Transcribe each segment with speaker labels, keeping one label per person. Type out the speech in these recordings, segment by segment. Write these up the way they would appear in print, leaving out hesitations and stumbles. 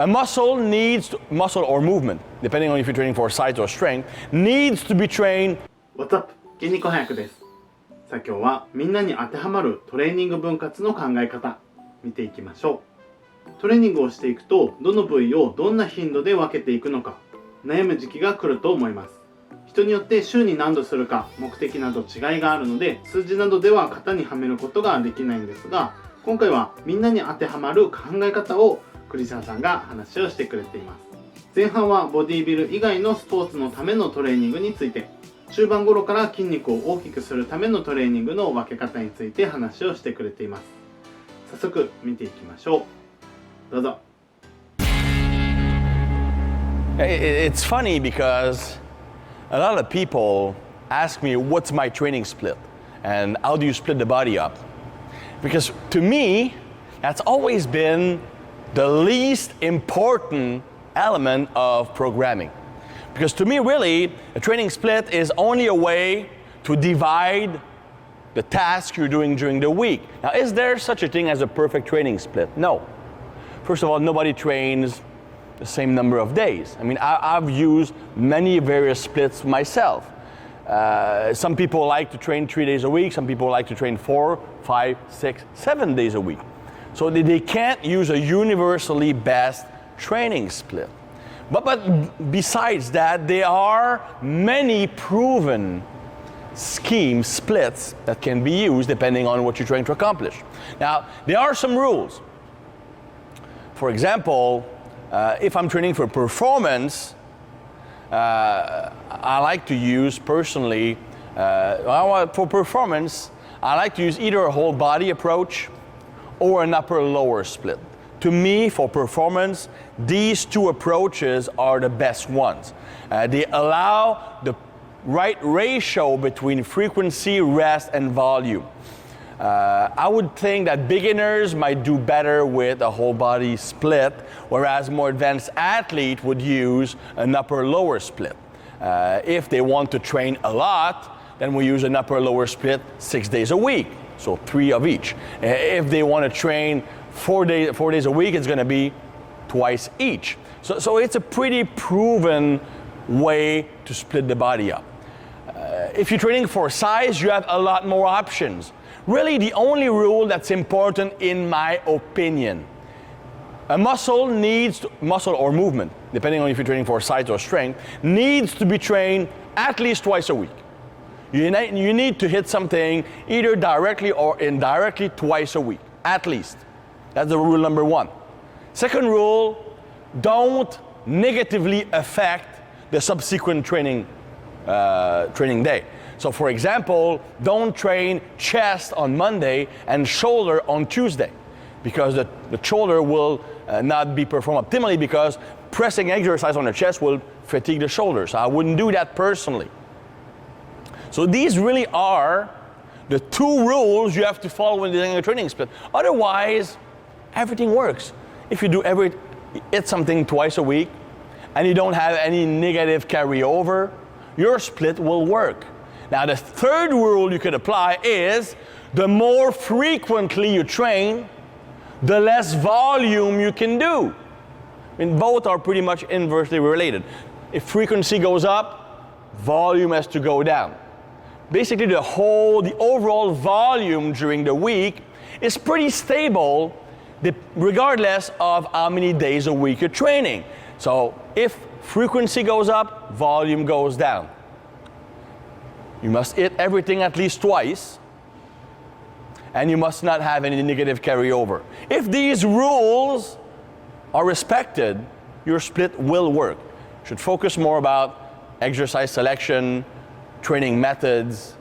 Speaker 1: A muscle or movement, depending on if you're training for size or strength, needs to be trained.
Speaker 2: What's up? 筋肉翻訳です。さあ今日はみんなに当てはまるトレーニング分割の考え方見ていきましょう。トレーニングをしていくとどの部位をどんな頻度で分けていくのか悩む時期が来ると思います。人によって週に何度するか目的など違いがあるので数字などでは型にはめることができないんですが、今回はみんなに当てはまる考え方をクリスチャンさんが話をしてくれています。前半はボディビル以外のスポーツのためのトレーニングについて、中盤頃から筋肉を大きくするためのトレーニングの分け方について話をしてくれています。早速見ていきましょう。どうぞ。
Speaker 1: It's funny because a lot of people ask me what's my training split and how do you split the body up? Because to me, that's always been the least important element of programming. Because to me, really, a training split is only a way to divide the task you're doing during the week. Now, is there such a thing as a perfect training split? No. First of all, nobody trains the same number of days. I mean, I've used many various splits myself. Some people like to train 3 days a week. Some people like to train 4, 5, 6, 7 days a week. So they can't use a universally best training split. But besides that, there are many proven scheme splits that can be used depending on what you're trying to accomplish. Now, there are some rules. For example, if I'm training for performance, I like to use personally, for performance, I like to use either a whole body approach or an upper-lower split. To me, for performance, these two approaches are the best ones. They allow the right ratio between frequency, rest, and volume. I would think that beginners might do better with a whole body split, whereas more advanced athletes would use an upper-lower split. If they want to train a lot, then we use an upper-lower split 6 days a week. So 3 of each. If they want to train 4 days a week, it's going to be twice each. So it's a pretty proven way to split the body up. If you're training for size, you have a lot more options. Really, the only rule that's important, in my opinion, a muscle or movement, depending on if you're training for size or strength, needs to be trained at least twice a week. You need to hit something either directly or indirectly twice a week, at least. That's the rule number 1. Second rule, don't negatively affect the subsequent training day. So for example, don't train chest on Monday and shoulder on Tuesday, because the shoulder will not be performed optimally, because pressing exercise on the chest will fatigue the shoulder. So I wouldn't do that personally. So these really are the 2 rules you have to follow when doing a training split. Otherwise, everything works. If you hit something twice a week and you don't have any negative carryover, your split will work. Now, the third rule you could apply is the more frequently you train, the less volume you can do. I mean, both are pretty much inversely related. If frequency goes up, volume has to go down. Basically, the overall volume during the week is pretty stable regardless of how many days a week you're training. So if frequency goes up, volume goes down. You must hit everything at least twice, and you must not have any negative carryover. If these rules are respected, your split will work. You should focus more about exercise selection, training methods,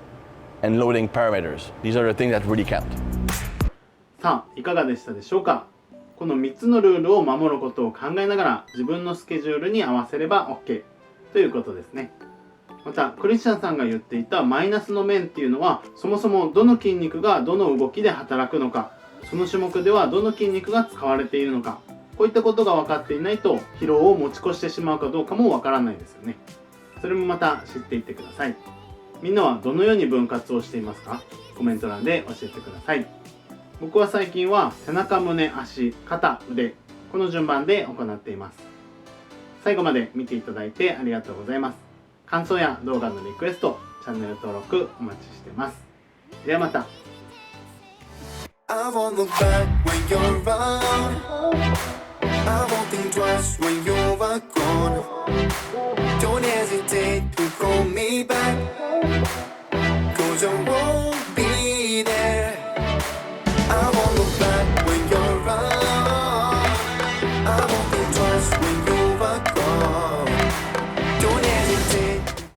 Speaker 1: and loading parameters. These are the things that really count.
Speaker 2: さあ、いかがでしたでしょうか。この3つのルールを守ることを考えながら自分のスケジュールに合わせれば OK ということですね。またクリスチャンさんが言っていたマイナスの面っていうのは、そもそもどの筋肉がどの動きで働くのか、その種目ではどの筋肉が使われているのか、こういったことが分かっていないと疲労を持ち越してしまうかどうかも分からないですよね。それもまた知っていってください。みんなはどのように分割をしていますか？コメント欄で教えてください。僕は最近は背中、胸、足、肩、腕この順番で行っています。最後まで見ていただいてありがとうございます。感想や動画のリクエスト、チャンネル登録お待ちしてます。ではまた。
Speaker 3: I won't look back when you're around. I won't think twice when you're gone.